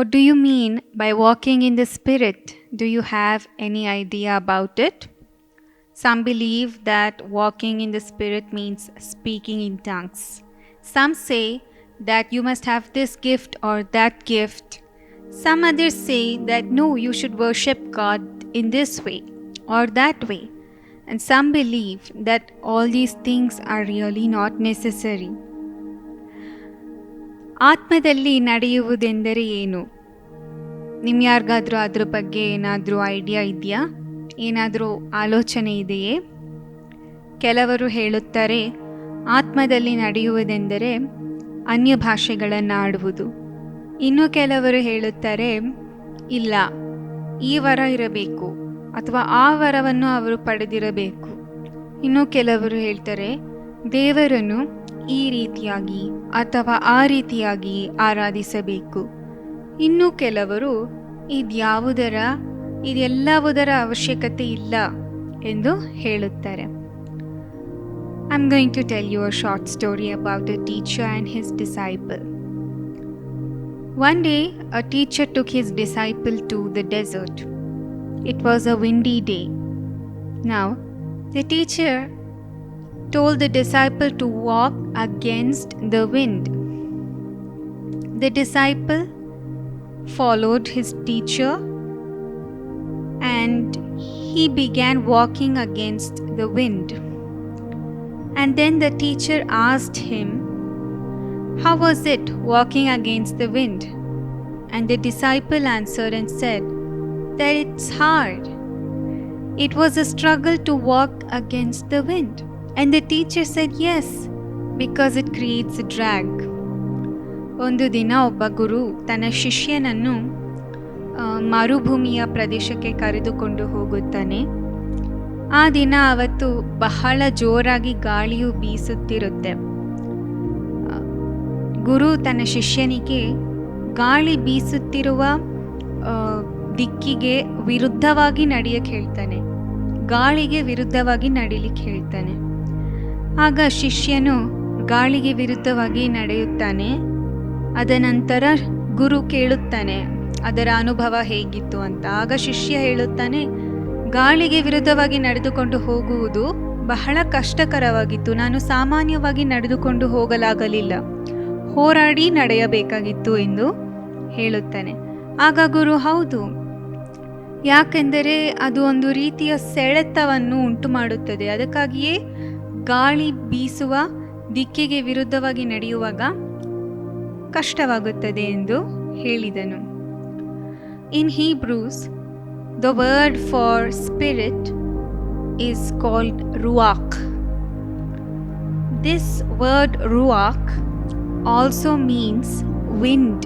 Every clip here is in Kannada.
What do you mean by walking in the Spirit? Do you have any idea about it? Some believe that walking in the Spirit means speaking in tongues. Some say that you must have this gift or that gift. Some others say that no, you should worship God in this way or that way. And some believe that all these things are really not necessary. ಆತ್ಮದಲ್ಲಿ ನಡೆಯುವುದೆಂದರೆ ಏನು? ನಿಮ್ಯಾರಿಗಾದ್ರೂ ಅದ್ರ ಬಗ್ಗೆ ಏನಾದರೂ ಐಡಿಯಾ ಇದೆಯಾ? ಏನಾದರೂ ಆಲೋಚನೆ ಇದೆಯೇ? ಕೆಲವರು ಹೇಳುತ್ತಾರೆ ಆತ್ಮದಲ್ಲಿ ನಡೆಯುವುದೆಂದರೆ ಅನ್ಯ ಭಾಷೆಗಳನ್ನು ಆಡುವುದು. ಇನ್ನು ಕೆಲವರು ಹೇಳುತ್ತಾರೆ ಇಲ್ಲ, ಈ ವರ ಇರಬೇಕು ಅಥವಾ ಆ ವರವನ್ನು ಅವರು ಪಡೆದಿರಬೇಕು. ಇನ್ನು ಕೆಲವರು ಹೇಳ್ತಾರೆ ದೇವರನ್ನು ಈ ರೀತಿಯಾಗಿ ಅಥವಾ ಆ ರೀತಿಯಾಗಿ ಆರಾಧಿಸಬೇಕು. ಇನ್ನು ಕೆಲವರು ಇದೆಲ್ಲವುದರ ಅವಶ್ಯಕತೆ ಇಲ್ಲ ಎಂದು ಹೇಳುತ್ತಾರೆ. I'm going to tell you a short story about a teacher and his disciple. One day, a teacher took his disciple to the desert. It was a windy day. Now, the teacher told the disciple to walk against the wind. The disciple followed his teacher and he began walking against the wind. And then the teacher asked him, "How was it walking against the wind?" And the disciple answered and said that it's hard. It was a struggle to walk against the wind. And the teacher said yes, because it creates a drag. ಒಂದು ದಿನ ಒಬ್ಬ ಗುರು ತನ್ನ ಶಿಷ್ಯನನ್ನು ಮರುಭೂಮಿಯ ಪ್ರದೇಶಕ್ಕೆ ಕರೆದುಕೊಂಡು ಹೋಗುತ್ತಾನೆ. ಆ ದಿನ ಅವತ್ತು ಬಹಳ ಜೋರಾಗಿ ಗಾಳಿಯು ಬೀಸುತ್ತಿರುತ್ತೆ. ಗುರು ತನ್ನ ಶಿಷ್ಯನಿಗೆ ಗಾಳಿ ಬೀಸುತ್ತಿರುವ ದಿಕ್ಕಿಗೆ ವಿರುದ್ಧವಾಗಿ ನಡೆಯಕ್ಕೆ ಹೇಳ್ತಾನೆ, ಗಾಳಿಗೆ ವಿರುದ್ಧವಾಗಿ ನಡಿಲಿಕ್ಕೆ ಹೇಳ್ತಾನೆ. ಆಗ ಶಿಷ್ಯನು ಗಾಳಿಗೆ ವಿರುದ್ಧವಾಗಿ ನಡೆಯುತ್ತಾನೆ. ಅದನಂತರ ಗುರು ಕೇಳುತ್ತಾನೆ ಅದರ ಅನುಭವ ಹೇಗಿತ್ತು ಅಂತ. ಆಗ ಶಿಷ್ಯ ಹೇಳುತ್ತಾನೆ, ಗಾಳಿಗೆ ವಿರುದ್ಧವಾಗಿ ನಡೆದುಕೊಂಡು ಹೋಗುವುದು ಬಹಳ ಕಷ್ಟಕರವಾಗಿತ್ತು. ನಾನು ಸಾಮಾನ್ಯವಾಗಿ ನಡೆದುಕೊಂಡು ಹೋಗಲಾಗಲಿಲ್ಲ, ಹೋರಾಡಿ ನಡೆಯಬೇಕಾಗಿತ್ತು ಎಂದು ಹೇಳುತ್ತಾನೆ. ಆಗ ಗುರು ಹೌದು, ಯಾಕೆಂದರೆ ಅದು ಒಂದು ರೀತಿಯ ಸೆಳೆತವನ್ನು ಉಂಟು ಮಾಡುತ್ತದೆ. ಅದಕ್ಕಾಗಿಯೇ ಗಾಳಿ ಬೀಸುವ ದಿಕ್ಕಿಗೆ ವಿರುದ್ಧವಾಗಿ ನಡೆಯುವಾಗ ಕಷ್ಟವಾಗುತ್ತದೆ ಎಂದು ಹೇಳಿದನು. In Hebrews, the word for spirit is called ruach. This word ruach also means wind.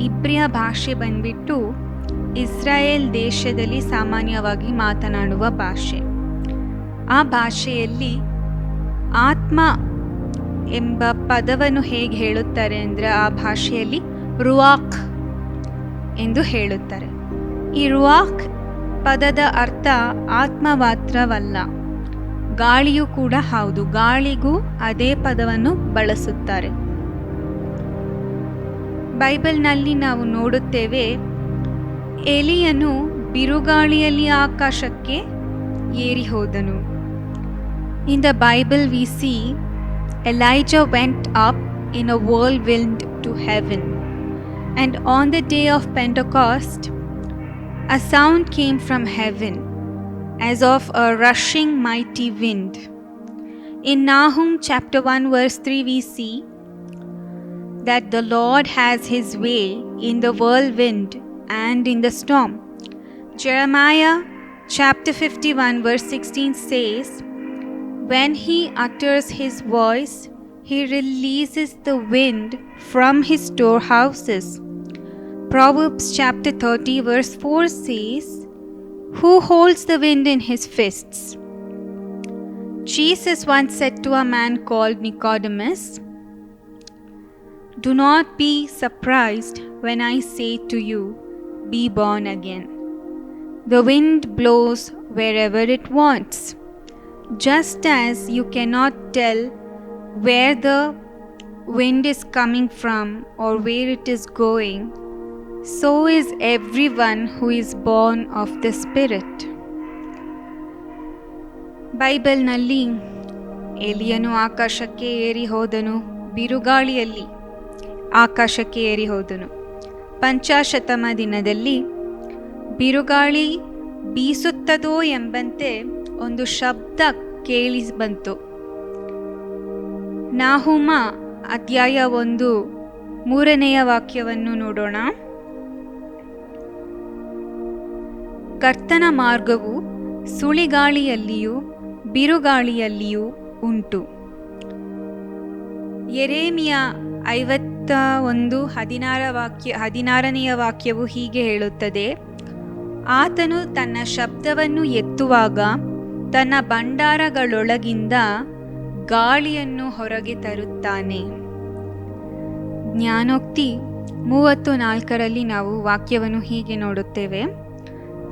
ಇಬ್ರಿಯ ಭಾಷೆ ಬಂದ್ಬಿಟ್ಟು ಇಸ್ರಾಯೇಲ್ ದೇಶದಲ್ಲಿ ಸಾಮಾನ್ಯವಾಗಿ ಮಾತನಾಡುವ ಭಾಷೆ. ಆ ಭಾಷೆಯಲ್ಲಿ ಆತ್ಮ ಎಂಬ ಪದವನ್ನು ಹೇಗೆ ಹೇಳುತ್ತಾರೆ ಅಂದರೆ ಆ ಭಾಷೆಯಲ್ಲಿ ರುವಾಕ್ ಎಂದು ಹೇಳುತ್ತಾರೆ. ಈ ರುವಾಕ್ ಪದದ ಅರ್ಥ ಆತ್ಮ ಮಾತ್ರವಲ್ಲ, ಗಾಳಿಯೂ ಕೂಡ ಹೌದು. ಗಾಳಿಗೂ ಅದೇ ಪದವನ್ನು ಬಳಸುತ್ತಾರೆ. ಬೈಬಲ್ನಲ್ಲಿ ನಾವು ನೋಡುತ್ತೇವೆ, ಎಲಿಯನು ಬಿರುಗಾಳಿಯಲ್ಲಿ ಆಕಾಶಕ್ಕೆ ಏರಿ ಹೋದನು. In the Bible we see Elijah went up in a whirlwind to heaven. And on the day of Pentecost, a sound came from heaven as of a rushing mighty wind. In Nahum chapter 1 verse 3 we see that the Lord has his way in the whirlwind and in the storm. Jeremiah chapter 51 verse 16 says, "When he utters his voice, he releases the wind from his storehouses." Proverbs chapter 30 verse 4 says, "Who holds the wind in his fists?" Jesus once said to a man called Nicodemus, "Do not be surprised when I say to you, be born again. The wind blows wherever it wants. Just as you cannot tell where the wind is coming from or where it is going, so is everyone who is born of the Spirit. ಬೈಬಲ್ನಲ್ಲಿ ಎಲಿಯನು ಆಕಾಶಕ್ಕೆ ಏರಿ ಹೋದನು, ಬಿರುಗಾಳಿಯಲ್ಲಿ ಆಕಾಶಕ್ಕೆ ಏರಿ ಹೋದನು. ಪಂಚಾಶತಮ ದಿನದಲ್ಲಿ ಬಿರುಗಾಳಿ ಬೀಸುತ್ತದೋ ಎಂಬಂತೆ ಒಂದು ಶಬ್ದ ಕೇಳಿ ಬಂತು. ನಾಹುಮ ಅಧ್ಯಾಯ 1 3ನೇ ವಾಕ್ಯವನ್ನು ನೋಡೋಣ. ಕರ್ತನ ಮಾರ್ಗವು ಸುಳಿಗಾಳಿಯಲ್ಲಿಯೂ ಬಿರುಗಾಳಿಯಲ್ಲಿಯೂ ಉಂಟು. ಯೆರೆಮೀಯ 51:16ನೇ ವಾಕ್ಯವು ಹೀಗೆ ಹೇಳುತ್ತದೆ, ಆತನು ತನ್ನ ಶಬ್ದವನ್ನು ಎತ್ತುವಾಗ ತನ್ನ ಭಂಡಾರಗಳೊಳಗಿಂದ ಗಾಳಿಯನ್ನು ಹೊರಗೆ ತರುತ್ತಾನೆ. ಜ್ಞಾನೋಕ್ತಿ 34ರಲ್ಲಿ ನಾವು ವಾಕ್ಯವನ್ನು ಹೀಗೆ ನೋಡುತ್ತೇವೆ,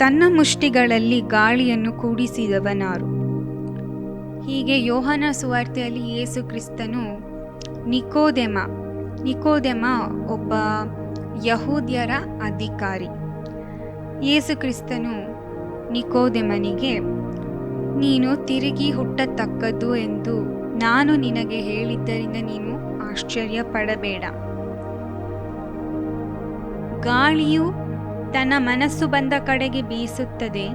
ತನ್ನ ಮುಷ್ಟಿಗಳಲ್ಲಿ ಗಾಳಿಯನ್ನು ಕೂಡಿಸಿದವನಾರು. ಹೀಗೆ ಯೋಹನ ಸುವಾರ್ತೆಯಲ್ಲಿ ಯೇಸು ಕ್ರಿಸ್ತನು ನಿಕೋದೆಮ ಒಬ್ಬ ಯಹೂದ್ಯರ ಅಧಿಕಾರಿ. ಯೇಸು ಕ್ರಿಸ್ತನು ನಿಕೋದೆಮನಿಗೆ, ನೀನು ತಿರುಗಿ ಹುಟ್ಟತಕ್ಕದ್ದು ಎಂದು ನಾನು ನಿನಗೆ ಹೇಳಿದ್ದರಿಂದ ನೀನು ಆಶ್ಚರ್ಯ ಪಡಬೇಡ. ಗಾಳಿಯು ತನ್ನ ಮನಸ್ಸು ಬಂದ ಕಡೆಗೆ ಬೀಸುತ್ತದೆ,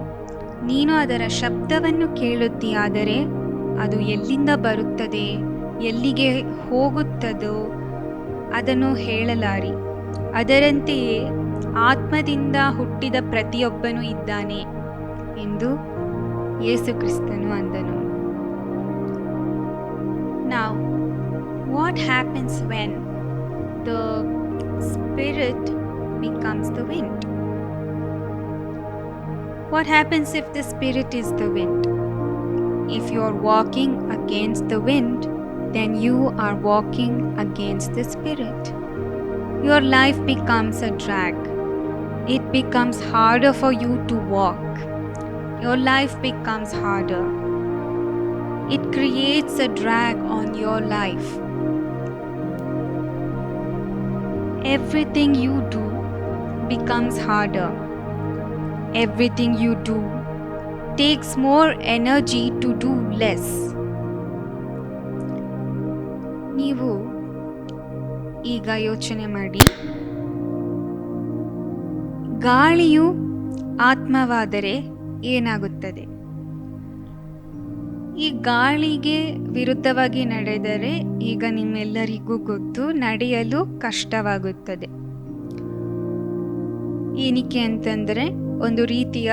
ನೀನು ಅದರ ಶಬ್ದವನ್ನು ಕೇಳುತ್ತೀಯಾದರೆ ಅದು ಎಲ್ಲಿಂದ ಬರುತ್ತದೆ, ಎಲ್ಲಿಗೆ ಹೋಗುತ್ತದೋ ಅದನ್ನು ಹೇಳಲಾರಿ. ಅದರಂತೆಯೇ ಆತ್ಮದಿಂದ ಹುಟ್ಟಿದ ಪ್ರತಿಯೊಬ್ಬನೂ ಇದ್ದಾನೆ ಎಂದು ಯೇಸು ಕ್ರಿಸ್ತನು ಅಂದನು. Now, what happens when the Spirit becomes the wind? What happens if the Spirit is the wind? If you are walking against the wind, then you are walking against the Spirit. Your life becomes a drag. It becomes harder for you to walk. Your life becomes harder. It creates a drag on your life. Everything you do becomes harder. Everything you do takes more energy to do less. ನೀವು ಈಗ ಯೋಚನೆ ಮಾಡಿ, ಗಾಳಿಯು ಆತ್ಮವಾದರೆ ಏನಾಗುತ್ತದೆ? ಈ ಗಾಳಿಗೆ ವಿರುದ್ಧವಾಗಿ ನಡೆದರೆ ಈಗ ನಿಮ್ಮೆಲ್ಲರಿಗೂ ಗೊತ್ತು, ನಡೆಯಲು ಕಷ್ಟವಾಗುತ್ತದೆ. ಏನಕ್ಕೆ ಅಂತಂದರೆ ಒಂದು ರೀತಿಯ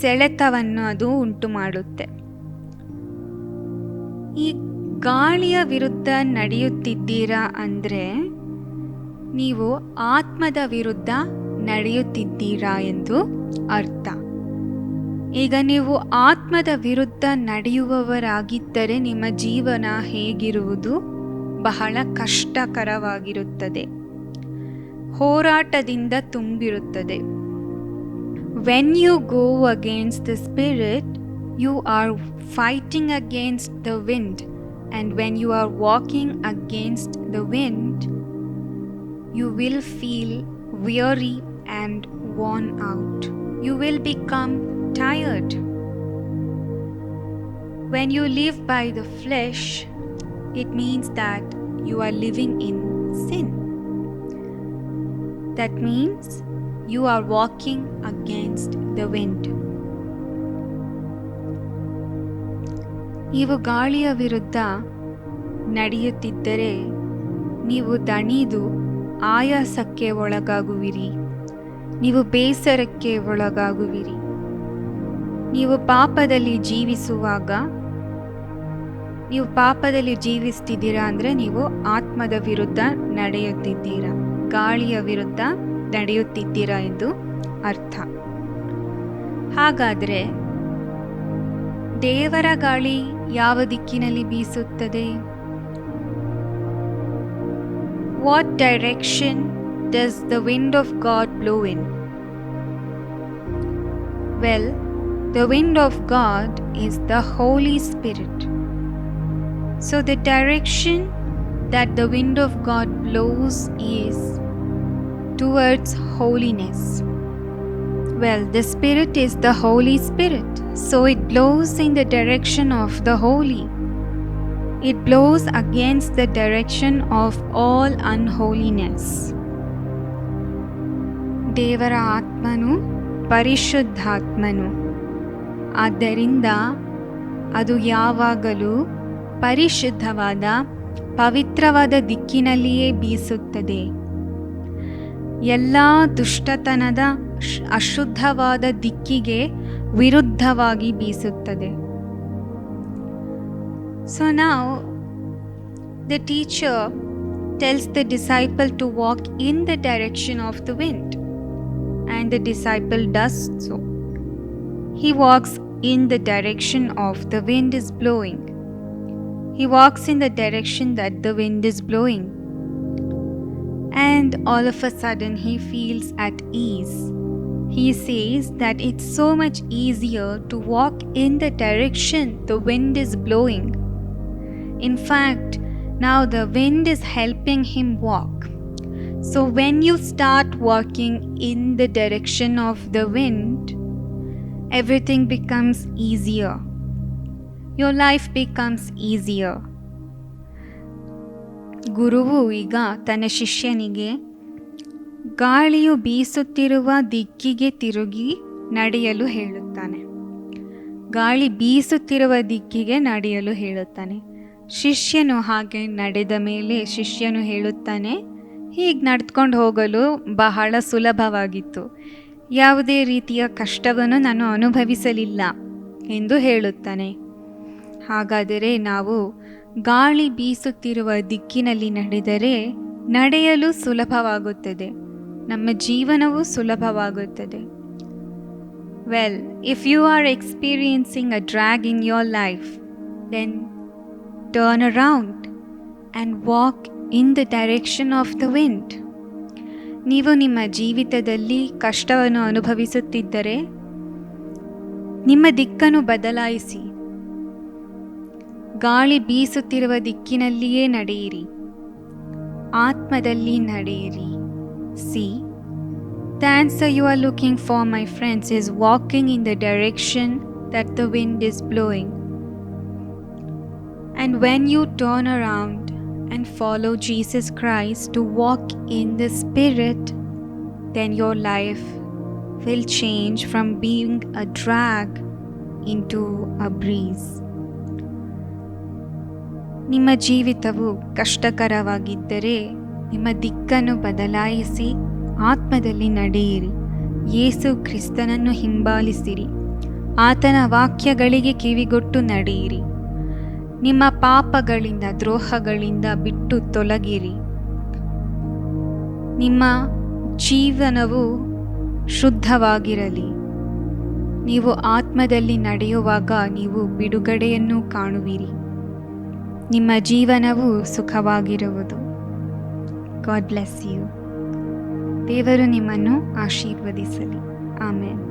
ಸೆಳೆತವನ್ನು ಅದು ಉಂಟು ಮಾಡುತ್ತೆ. ಈ ಗಾಳಿಯ ವಿರುದ್ಧ ನಡೆಯುತ್ತಿದ್ದೀರಾ ಅಂದರೆ ನೀವು ಆತ್ಮದ ವಿರುದ್ಧ ನಡೆಯುತ್ತಿದ್ದೀರಾ ಎಂದು ಅರ್ಥ. ಈಗ ನೀವು ಆತ್ಮದ ವಿರುದ್ಧ ನಡೆಯುವವರಾಗಿದ್ದರೆ ನಿಮ್ಮ ಜೀವನ ಹೇಗಿರುವುದು? ಬಹಳ ಕಷ್ಟಕರವಾಗಿರುತ್ತದೆ, ಹೋರಾಟದಿಂದ ತುಂಬಿರುತ್ತದೆ. When you go against the Spirit, you are fighting against the wind. And when you are walking against the wind, you will feel weary and worn out. You will become tired. When you live by the flesh, it means that you are living in sin. That means you are walking against the wind. ನೀವು ಗಾಳಿಯ ವಿರುದ್ಧ ನಡೆಯುತ್ತಿದ್ದರೆ ನೀವು ದಣಿದು ಆಯಾಸಕ್ಕೆ ಒಳಗಾಗುವಿರಿ, ನೀವು ಬೇಸರಕ್ಕೆ ಒಳಗಾಗುವಿರಿ. ನೀವು ಪಾಪದಲ್ಲಿ ಜೀವಿಸ್ತಿದ್ದೀರಾ ಅಂದರೆ ನೀವು ಆತ್ಮದ ವಿರುದ್ಧ ನಡೆಯುತ್ತಿದ್ದೀರಾ, ಗಾಳಿಯ ವಿರುದ್ಧ ನಡೆಯುತ್ತಿದ್ದೀರಾ ಎಂದು ಅರ್ಥ. ಹಾಗಾದರೆ ದೇವರ ಗಾಳಿ ಯಾವ ದಿಕ್ಕಿನಲ್ಲಿ ಬೀಸುತ್ತದೆ? What direction does the wind of God blow in? Well, the wind of God is the Holy Spirit. So the direction that the wind of God blows is towards holiness. Well, the Spirit is the Holy Spirit, so it blows in the direction of the holy. It blows against the direction of all unholiness. ದೇವರ ಆತ್ಮನು ಪರಿಶುದ್ಧಾತ್ಮನು. ಆದ್ದರಿಂದ ಅದು ಯಾವಾಗಲೂ ಪರಿಶುದ್ಧವಾದ ಪವಿತ್ರವಾದ ದಿಕ್ಕಿನಲ್ಲಿಯೇ ಬೀಸುತ್ತದೆ. ಎಲ್ಲ ದುಷ್ಟತನದ ಅಶುದ್ಧವಾದ ದಿಕ್ಕಿಗೆ ವಿರುದ್ಧವಾಗಿ ಬೀಸುತ್ತದೆ. So now the teacher tells the disciple to walk in the direction of the wind, and the disciple does so. He walks in the direction of the wind is blowing. He walks in the direction that the wind is blowing. And all of a sudden he feels at ease. He says that it's so much easier to walk in the direction the wind is blowing. In fact, now the wind is helping him walk. So when you start walking in the direction of the wind, everything becomes easier. Your life becomes easier. ಗುರುವು ಈಗ ತನ್ನ ಶಿಷ್ಯನಿಗೆ ಗಾಳಿಯು ಬೀಸುತ್ತಿರುವ ದಿಕ್ಕಿಗೆ ತಿರುಗಿ ನಡೆಯಲು ಹೇಳುತ್ತಾನೆ. ಗಾಳಿ ಬೀಸುತ್ತಿರುವ ದಿಕ್ಕಿಗೆ ನಡೆಯಲು ಹೇಳುತ್ತಾನೆ. ಶಿಷ್ಯನು ಹಾಗೆ ನಡೆದ ಮೇಲೆ ಶಿಷ್ಯನು ಹೇಳುತ್ತಾನೆ, ಹೀಗೆ ನಡೆದುಕೊಂಡು ಹೋಗಲು ಬಹಳ ಸುಲಭವಾಗಿತ್ತು, ಯಾವುದೇ ರೀತಿಯ ಕಷ್ಟವನ್ನು ನಾನು ಅನುಭವಿಸಲಿಲ್ಲ ಎಂದು ಹೇಳುತ್ತಾನೆ. ಹಾಗಾದರೆ ನಾವು ಗಾಳಿ ಬೀಸುತ್ತಿರುವ ದಿಕ್ಕಿನಲ್ಲಿ ನಡೆದರೆ ನಡೆಯಲು ಸುಲಭವಾಗುತ್ತದೆ, ನಮ್ಮ ಜೀವನವು ಸುಲಭವಾಗುತ್ತದೆ. Well, if you are experiencing a drag in your life, then turn around and walk in the direction of the wind. ನೀವು ನಿಮ್ಮ ಜೀವಿತದಲ್ಲಿ ಕಷ್ಟವನ್ನು ಅನುಭವಿಸುತ್ತಿದ್ದರೆ ನಿಮ್ಮ ದಿಕ್ಕನ್ನು ಬದಲಾಯಿಸಿ, ಗಾಳಿ ಬೀಸುತ್ತಿರುವ ದಿಕ್ಕಿನಲ್ಲಿಯೇ ನಡೆಯಿರಿ, ಆತ್ಮದಲ್ಲಿ ನಡೆಯಿರಿ. See, the answer you are looking for, my friends, is walking in the direction that the wind is blowing. And when you turn around and follow Jesus Christ to walk in the Spirit, then your life will change from being a drag into a breeze. ನಿಮ್ಮ ಜೀವಿತವು ಕಷ್ಟಕರವಾಗಿದ್ದರೆ ನಿಮ್ಮ ದಿಕ್ಕನ್ನು ಬದಲಾಯಿಸಿ ಆತ್ಮದಲ್ಲಿ ನಡೆಯಿರಿ. ಯೇಸು ಕ್ರಿಸ್ತನನ್ನು ಹಿಂಬಾಲಿಸಿರಿ, ಆತನ ವಾಕ್ಯಗಳಿಗೆ ಕಿವಿಗೊಟ್ಟು ನಡೆಯಿರಿ. ನಿಮ್ಮ ಪಾಪಗಳಿಂದ ದ್ರೋಹಗಳಿಂದ ಬಿಟ್ಟು ತೊಲಗಿರಿ. ನಿಮ್ಮ ಜೀವನವು ಶುದ್ಧವಾಗಿರಲಿ. ನೀವು ಆತ್ಮದಲ್ಲಿ ನಡೆಯುವಾಗ ನೀವು ಬಿಡುಗಡೆಯನ್ನು ಕಾಣುವಿರಿ. ನಿಮ್ಮ ಜೀವನವು ಸುಖವಾಗಿರುವುದು. God bless you. ದೇವರು ನಿಮ್ಮನ್ನು ಆಶೀರ್ವದಿಸಲಿ. ಆಮೆನ್.